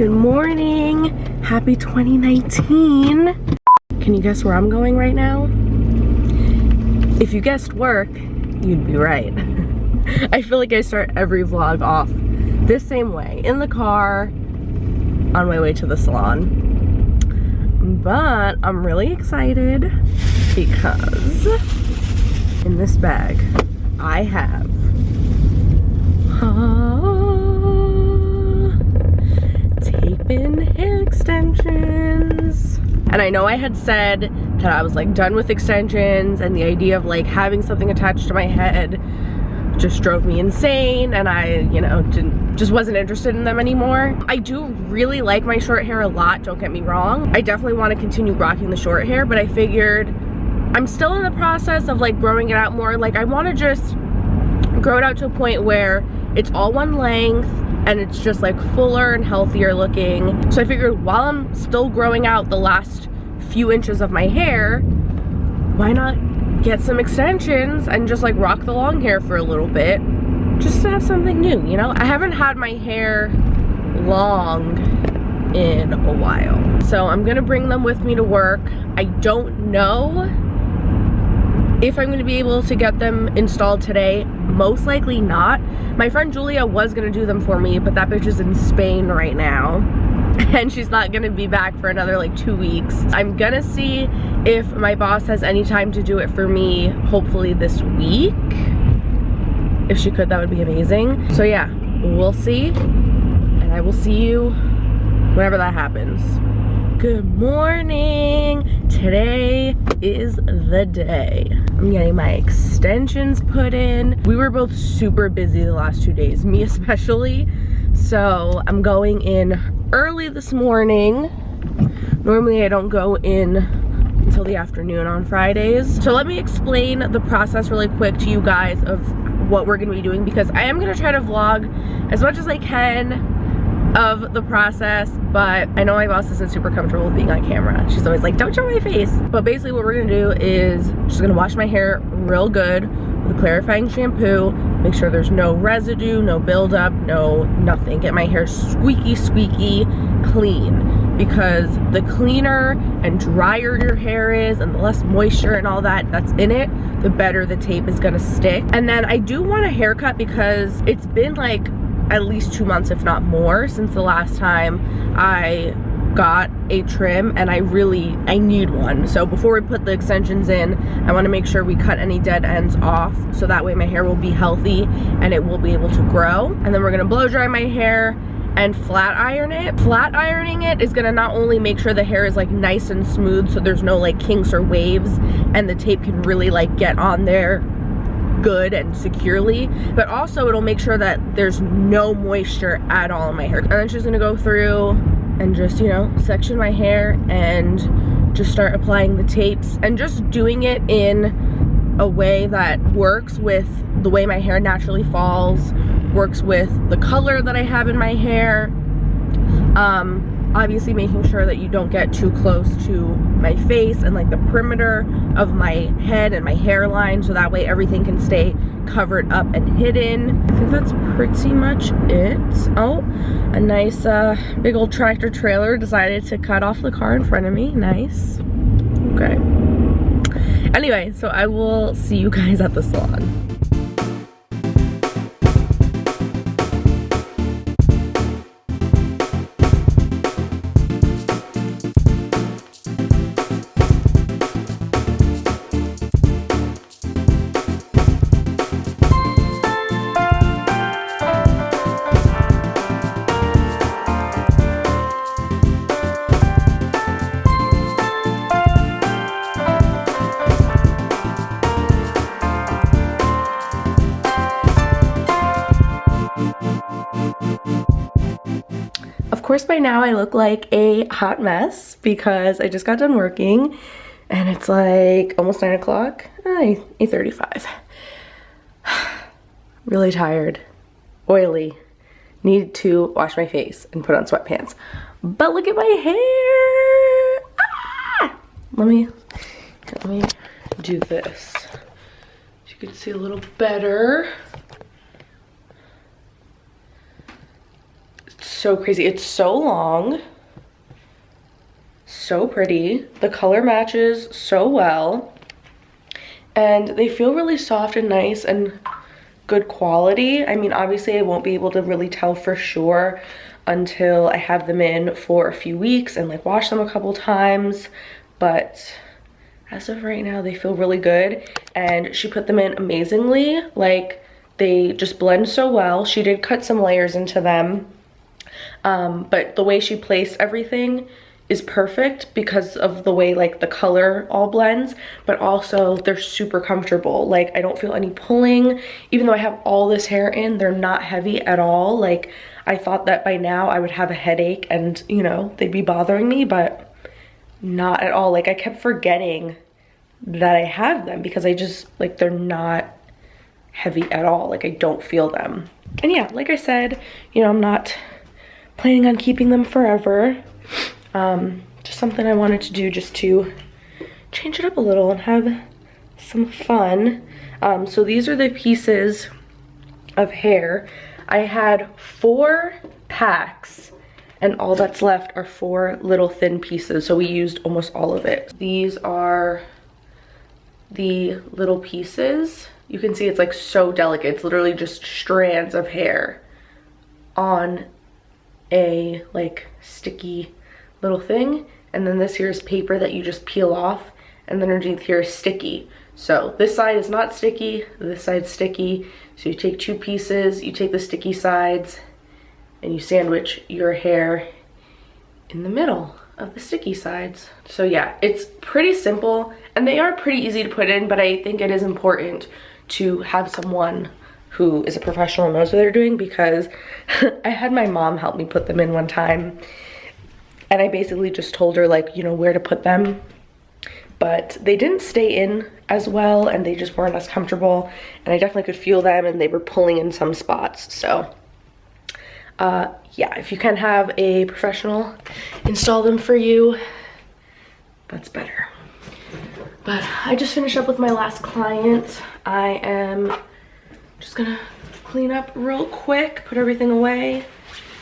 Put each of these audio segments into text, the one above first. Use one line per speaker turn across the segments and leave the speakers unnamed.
Good morning. Happy 2019. Can you guess where I'm going right now? If you guessed work, you'd be right. I feel like I start every vlog off this same way, in the car, on my way to the salon. But I'm really excited because in this bag I have tape and hair extensions. And I know I had said that I was like done with extensions, and the idea of like having something attached to my head just drove me insane, and I, you know, just wasn't interested in them anymore. I do really like my short hair a lot, don't get me wrong. I definitely want to continue rocking the short hair, but I figured I'm still in the process of like growing it out more. Like I want to just grow it out to a point where it's all one length and it's just like fuller and healthier looking. So I figured while I'm still growing out the last few inches of my hair, why not get some extensions and just like rock the long hair for a little bit, just to have something new, you know? I haven't had my hair long in a while, so I'm gonna bring them with me to work. I don't know if I'm gonna be able to get them installed today. Most likely not. My friend Julia was gonna do them for me, but that bitch is in Spain right now, and she's not gonna be back for another like 2 weeks. I'm gonna see if my boss has any time to do it for me, hopefully this week. If she could, that would be amazing. So yeah, we'll see, and I will see you whenever that happens. Good morning. Today is the day. I'm getting my extensions put in. We were both super busy the last 2 days, me especially. So I'm going in early this morning. Normally I don't go in until the afternoon on Fridays. So let me explain the process really quick to you guys of what we're gonna be doing, because I am gonna try to vlog as much as I can of the process, but I know my boss isn't super comfortable with being on camera. She's always like, don't show my face. But basically what we're gonna do is just gonna wash my hair real good with a clarifying shampoo, make sure there's no residue, no buildup, no nothing. Get my hair squeaky clean, because the cleaner and drier your hair is and the less moisture and all that's in it, the better the tape is gonna stick. And then I do want a haircut because it's been like at least 2 months, if not more, since the last time I got a trim, and I need one. So before we put the extensions in, I want to make sure we cut any dead ends off, so that way my hair will be healthy and it will be able to grow. And then we're gonna blow dry my hair and flat iron it. Flat ironing it is gonna not only make sure the hair is like nice and smooth, so there's no like kinks or waves, and the tape can really like get on there good and securely, but also it'll make sure that there's no moisture at all in my hair. And then she's gonna go through and just, you know, section my hair and just start applying the tapes, and just doing it in a way that works with the way my hair naturally falls, works with the color that I have in my hair. Obviously making sure that you don't get too close to my face and like the perimeter of my head and my hairline, so that way everything can stay covered up and hidden. I think that's pretty much it. Oh, a nice big old tractor trailer decided to cut off the car in front of me. Nice. Okay. Anyway, so I will see you guys at the salon. Of course, by now I look like a hot mess because I just got done working and it's like almost 9 o'clock, 8:35. Really tired, oily, need to wash my face and put on sweatpants. But look at my hair! Ah! Let me do this so you can see a little better. It's so crazy. It's so long, so pretty. The color matches so well, and they feel really soft and nice and good quality. I mean, obviously I won't be able to really tell for sure until I have them in for a few weeks and like wash them a couple times, but as of right now they feel really good. And she put them in amazingly. Like, they just blend so well. She did cut some layers into them, but the way she placed everything is perfect because of the way like the color all blends, but also they're super comfortable. Like, I don't feel any pulling. Even though I have all this hair in, they're not heavy at all. Like, I thought that by now I would have a headache and, you know, they'd be bothering me, but not at all. Like, I kept forgetting that I have them because I just, like, they're not heavy at all. Like, I don't feel them. And yeah, like I said, you know, I'm not planning on keeping them forever. Just something I wanted to do just to change it up a little and have some fun. So these are the pieces of hair. I had 4 packs and all that's left are 4 little thin pieces. So we used almost all of it. These are the little pieces. You can see it's like so delicate. It's literally just strands of hair on a like sticky little thing. And then this here is paper that you just peel off, and then underneath here is sticky. So this side is not sticky, this side's sticky. So you take 2 pieces, you take the sticky sides, and you sandwich your hair in the middle of the sticky sides. So yeah, it's pretty simple, and they are pretty easy to put in, but I think it is important to have someone who is a professional and knows what they're doing, because I had my mom help me put them in one time, and I basically just told her, like, you know, where to put them, but they didn't stay in as well and they just weren't as comfortable, and I definitely could feel them and they were pulling in some spots. So yeah, if you can have a professional install them for you, that's better. But I just finished up with my last client. I am just gonna clean up real quick, put everything away,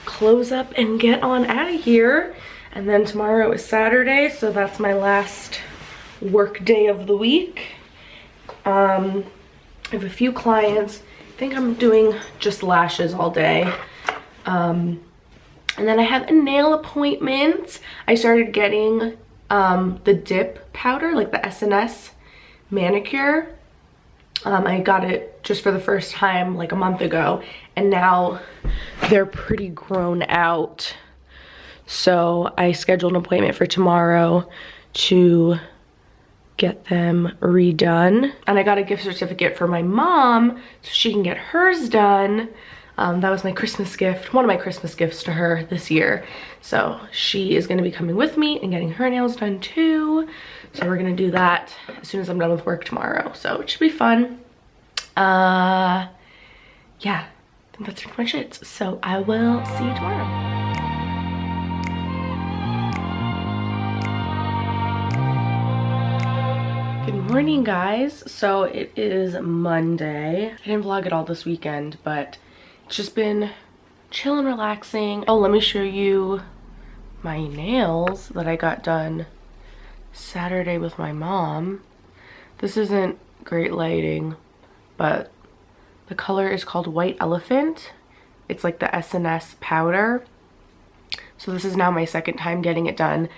close up, and get on out of here. And then tomorrow is Saturday, so that's my last work day of the week. I have a few clients. I think I'm doing just lashes all day. And then I have a nail appointment. I started getting the dip powder, like the SNS manicure. I got it just for the first time like a month ago, and now they're pretty grown out. So I scheduled an appointment for tomorrow to get them redone. And I got a gift certificate for my mom so she can get hers done. That was my Christmas gift, one of my Christmas gifts to her this year. So she is gonna be coming with me and getting her nails done too. So we're gonna do that as soon as I'm done with work tomorrow. So it should be fun. Yeah, I think that's pretty much it. So I will see you tomorrow. Good morning, guys. So it is Monday. I didn't vlog at all this weekend, but it's just been chill and relaxing. Oh, let me show you my nails that I got done Saturday with my mom. This isn't great lighting, but the color is called White Elephant. It's like the SNS powder. So this is now my second time getting it done,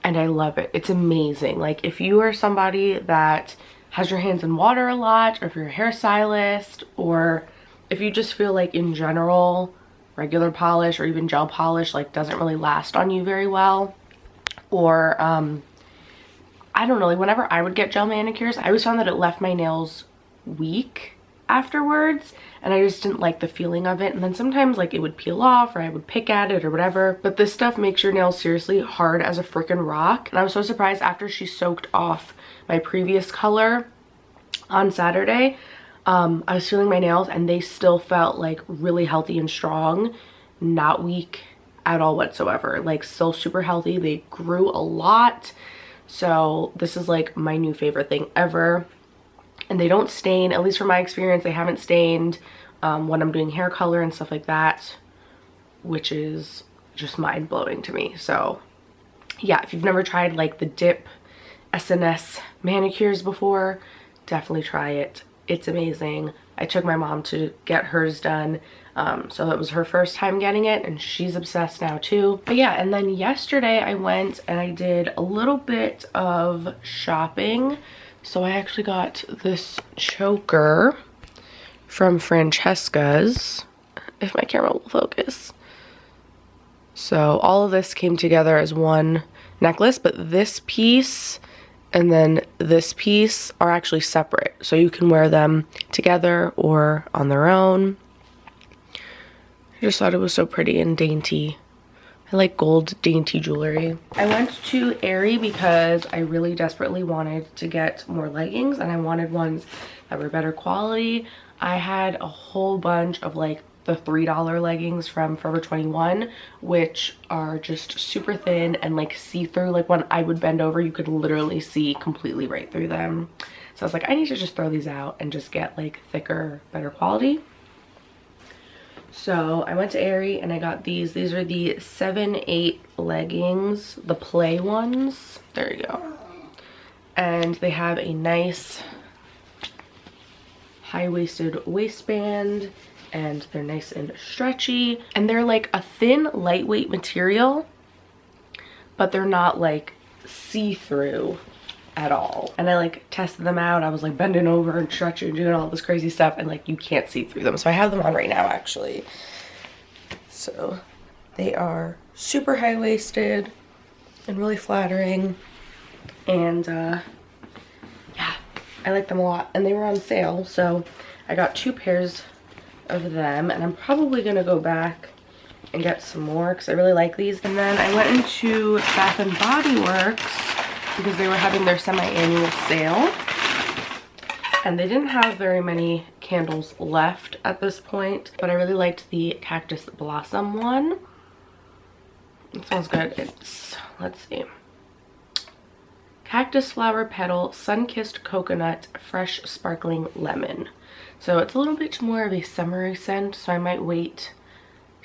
and I love it. It's amazing. Like, if you are somebody that has your hands in water a lot, or if you're a hairstylist, or if you just feel like in general regular polish or even gel polish like doesn't really last on you very well, or I don't know, like whenever I would get gel manicures, I always found that it left my nails weak afterwards, and I just didn't like the feeling of it. And then sometimes like it would peel off, or I would pick at it or whatever, but this stuff makes your nails seriously hard as a freaking rock. And I was so surprised after she soaked off my previous color on Saturday. I was feeling my nails and they still felt like really healthy and strong, not weak at all whatsoever, like still super healthy. They grew a lot. So this is like my new favorite thing ever. And they don't stain, at least from my experience, they haven't stained when I'm doing hair color and stuff like that, which is just mind-blowing to me. So yeah, if you've never tried like the dip SNS manicures before, definitely try it. It's amazing. I took my mom to get hers done, so it was her first time getting it and she's obsessed now too. But yeah, and then yesterday I went and I did a little bit of shopping. So I actually got this choker from Francesca's, if my camera will focus. So all of this came together as one necklace, but this piece and then this piece are actually separate. So you can wear them together or on their own. I just thought it was so pretty and dainty. I like gold dainty jewelry. I went to Aerie because I really desperately wanted to get more leggings and I wanted ones that were better quality. I had a whole bunch of like the $3 leggings from Forever 21, which are just super thin and like see-through. Like when I would bend over, you could literally see completely right through them. So I was like, I need to just throw these out and just get like thicker, better quality. So I went to Aerie and I got these. These are the 7/8 leggings, the play ones. There you go. And they have a nice high-waisted waistband and they're nice and stretchy. And they're like a thin, lightweight material, but they're not like see-through at all. And I like tested them out. I was like bending over and stretching and doing all this crazy stuff and like you can't see through them. So I have them on right now actually. So they are super high-waisted and really flattering. And yeah, I like them a lot. And they were on sale. So I got 2 pairs of them and I'm probably gonna go back and get some more because I really like these. And then I went into Bath and Body Works because they were having their semi-annual sale and they didn't have very many candles left at this point, but I really liked the Cactus Blossom one. It smells good. It's, let's see, Cactus Flower Petal, Sun-Kissed Coconut, Fresh Sparkling Lemon. So it's a little bit more of a summery scent, so I might wait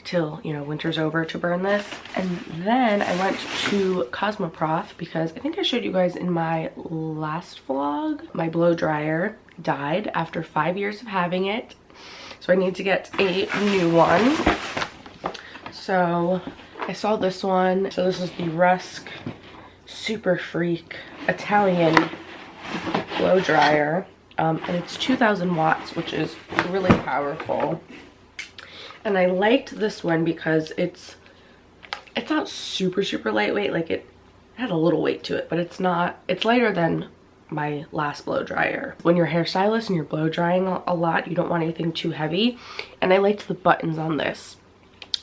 till, you know, winter's over to burn this. And then I went to Cosmoprof because I think I showed you guys in my last vlog, my blow dryer died after 5 years of having it. So I need to get a new one. So I saw this one. So this is the Rusk Super Freak Italian blow dryer. And it's 2,000 watts, which is really powerful. And I liked this one because it's not super lightweight. Like it had a little weight to it, but it's lighter than my last blow dryer. When you're a hairstylist and you're blow drying a lot, you don't want anything too heavy. And I liked the buttons on this.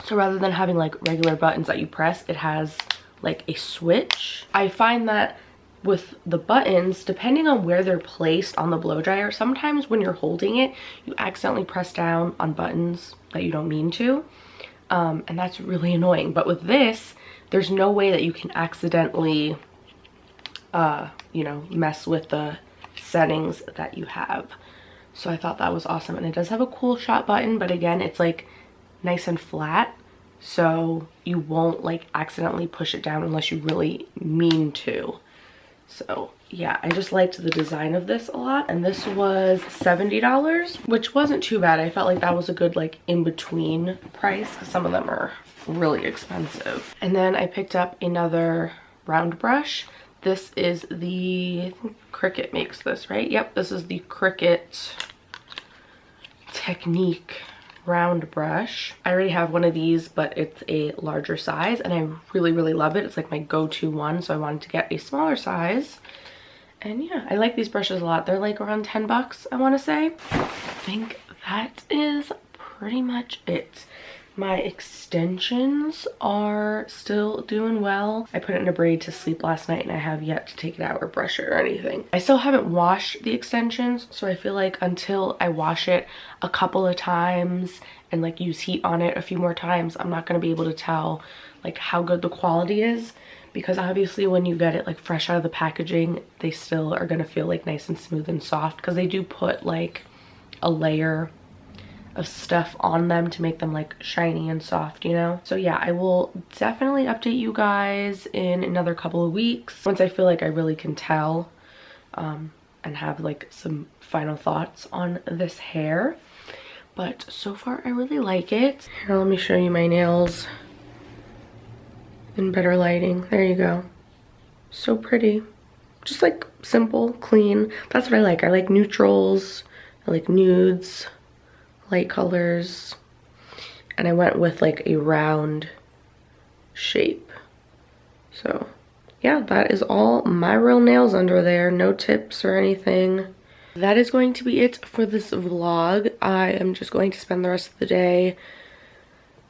So rather than having like regular buttons that you press, it has like a switch. I find that with the buttons, depending on where they're placed on the blow dryer, sometimes when you're holding it, you accidentally press down on buttons that you don't mean to. And that's really annoying. But with this, there's no way that you can accidentally, you know, mess with the settings that you have. So I thought that was awesome. And it does have a cool shot button, but again, it's like nice and flat. So you won't like accidentally push it down unless you really mean to. So yeah, I just liked the design of this a lot. And this was $70, which wasn't too bad. I felt like that was a good like in-between price because some of them are really expensive. And then I picked up another round brush. This is the, I think Cricut makes this, right? Yep, this is the Cricut Technique round brush. I already have one of these, but it's a larger size and I really love it. It's like my go-to one, so I wanted to get a smaller size. And yeah, I like these brushes a lot. They're like around 10 bucks, I want to say. I think that is pretty much it. My extensions are still doing well. I put it in a braid to sleep last night and I have yet to take it out or brush it or anything. I still haven't washed the extensions, so I feel like until I wash it a couple of times and like use heat on it a few more times, I'm not going to be able to tell like how good the quality is, because obviously when you get it like fresh out of the packaging, they still are going to feel like nice and smooth and soft because they do put like a layer of stuff on them to make them like shiny and soft, you know? So yeah, I will definitely update you guys in another couple of weeks once I feel like I really can tell and have like some final thoughts on this hair. But so far I really like it. Here, let me show you my nails in better lighting. There you go. So pretty. Just like simple, clean. That's what I like. I like neutrals, I like nudes, light colors, and I went with like a round shape. So yeah, that is all my real nails under there. No tips or anything. That is going to be it for this vlog. I am just going to spend the rest of the day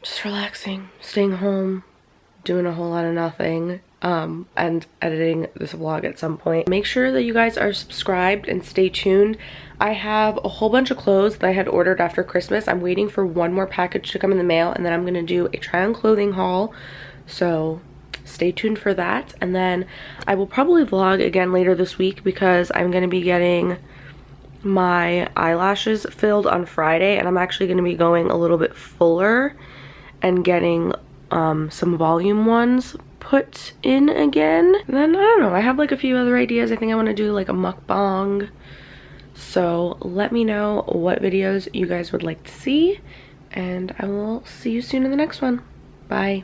just relaxing, staying home, doing a whole lot of nothing, and editing this vlog at some point. Make sure that you guys are subscribed and stay tuned. I have a whole bunch of clothes that I had ordered after Christmas. I'm waiting for one more package to come in the mail, and then I'm gonna do a try on clothing haul. So stay tuned for that. And then I will probably vlog again later this week because I'm gonna be getting my eyelashes filled on Friday, and I'm actually gonna be going a little bit fuller and getting some volume ones put in again. And then I don't know, I have like a few other ideas. I think I want to do like a mukbang. So let me know what videos you guys would like to see, and I will see you soon in the next one. Bye.